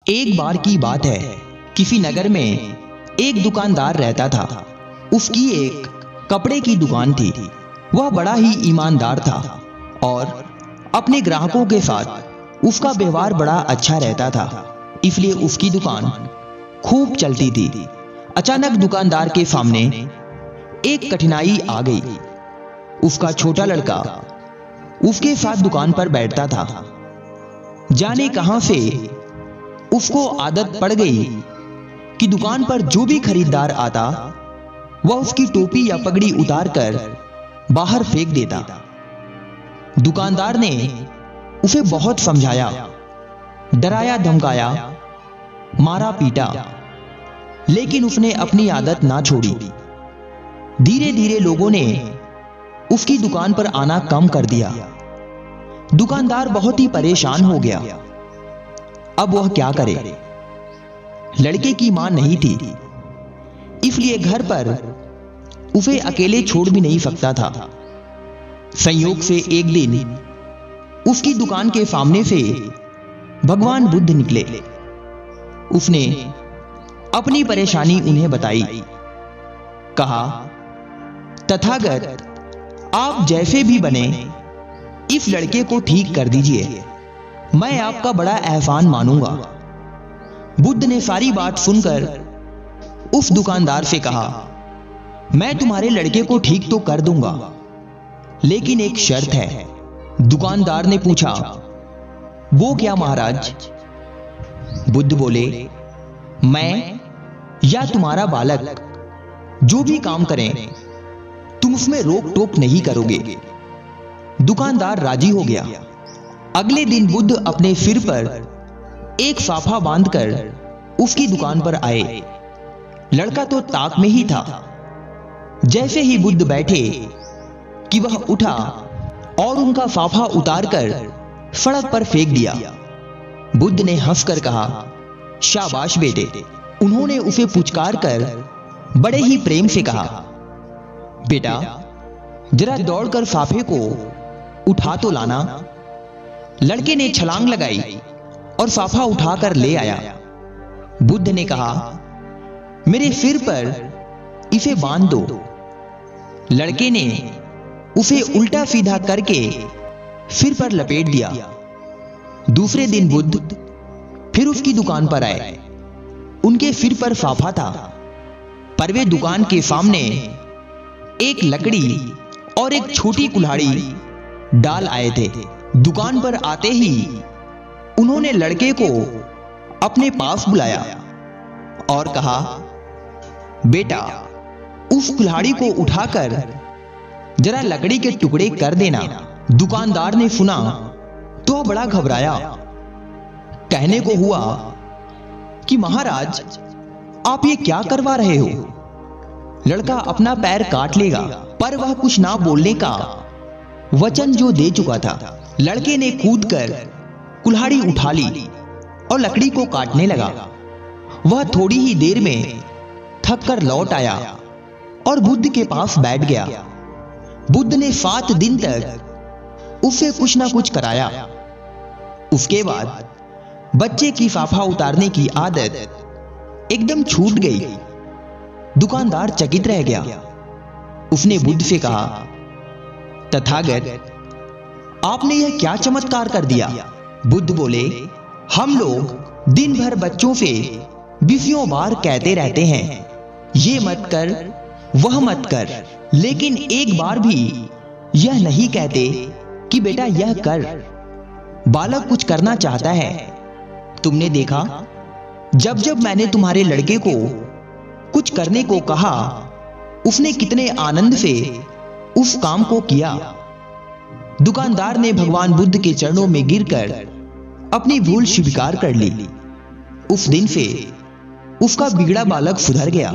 एक बार की बात है, किसी नगर में एक दुकानदार रहता था। उसकी एक कपड़े की दुकान थी। वह बड़ा ही ईमानदार था और अपने ग्राहकों के साथ उसका व्यवहार बड़ा अच्छा रहता था, इसलिए उसकी दुकान खूब चलती थी। अचानक दुकानदार के सामने एक कठिनाई आ गई। उसका छोटा लड़का उसके साथ दुकान पर बैठता था। जाने कहां से उसको आदत पड़ गई कि दुकान पर जो भी खरीदार आता वह उसकी टोपी या पगड़ी उतार कर बाहर फेंक देता। दुकानदार ने उसे बहुत समझाया, डराया धमकाया, मारा पीटा, लेकिन उसने अपनी आदत ना छोड़ी। धीरे धीरे लोगों ने उसकी दुकान पर आना कम कर दिया। दुकानदार बहुत ही परेशान हो गया। अब वह क्या करे? लड़के की मां नहीं थी, इसलिए घर पर उसे अकेले छोड़ भी नहीं सकता था। संयोग से एक दिन उसकी दुकान के सामने से भगवान बुद्ध निकले। उसने अपनी परेशानी उन्हें बताई। कहा, तथागत, आप जैसे भी बने इस लड़के को ठीक कर दीजिए, मैं आपका बड़ा एहसान मानूंगा। बुद्ध ने सारी बात सुनकर उस दुकानदार से कहा, मैं तुम्हारे लड़के को ठीक तो कर दूंगा, लेकिन एक शर्त है। दुकानदार ने पूछा, वो क्या महाराज? बुद्ध बोले, मैं या तुम्हारा बालक जो भी काम करें तुम उसमें रोक टोक नहीं करोगे। दुकानदार राजी हो गया। अगले दिन बुद्ध अपने सिर पर एक साफा बांधकर उसकी दुकान पर आए। लड़का तो ताक में ही था। जैसे ही बुद्ध बैठे कि वह उठा और उनका साफा उतारकर सड़क पर फेंक दिया। बुद्ध ने हंसकर कहा, शाबाश बेटे। उन्होंने उसे पुचकार कर बड़े ही प्रेम से कहा, बेटा जरा दौड़कर साफे को उठा तो लाना। लड़के ने छलांग लगाई और साफा उठाकर ले आया। बुद्ध ने कहा, मेरे सिर पर इसे बांध दो। लड़के ने उसे उल्टा सीधा करके सिर पर लपेट दिया। दूसरे दिन बुद्ध फिर उसकी दुकान पर आए। उनके सिर पर साफा था, पर वे दुकान के सामने एक लकड़ी और एक छोटी कुल्हाड़ी डाल आए थे। दुकान पर आते ही उन्होंने लड़के को अपने पास बुलाया और कहा, बेटा उस कुल्हाड़ी को उठाकर जरा लकड़ी के टुकड़े कर देना। दुकानदार ने सुना तो बड़ा घबराया। कहने को हुआ कि महाराज आप ये क्या करवा रहे हो? लड़का अपना पैर काट लेगा, पर वह कुछ ना बोलने का वचन जो दे चुका था। लड़के ने कूदकर कुल्हाड़ी उठा ली और लकड़ी को काटने लगा। वह थोड़ी ही देर में थक कर लौट आया और बुद्ध के पास बैठ गया। बुद्ध ने 7 दिन तक उससे कुछ ना कुछ कराया। उसके बाद बच्चे की साफा उतारने की आदत एकदम छूट गई। दुकानदार चकित रह गया। उसने बुद्ध से कहा, तथागत, आपने यह क्या चमत्कार कर दिया? बुद्ध बोले, हम लोग दिन भर बच्चों से बीसियों बार कहते रहते हैं, ये मत कर, वह मत कर, लेकिन एक बार भी यह नहीं कहते कि बेटा यह कर। बालक कुछ करना चाहता है। तुमने देखा, जब जब मैंने तुम्हारे लड़के को कुछ करने को कहा, उसने कितने आनंद से उस काम को किया। दुकानदार ने भगवान बुद्ध के चरणों में गिरकर अपनी भूल स्वीकार कर ली। उस दिन से उसका बिगड़ा बालक सुधर गया।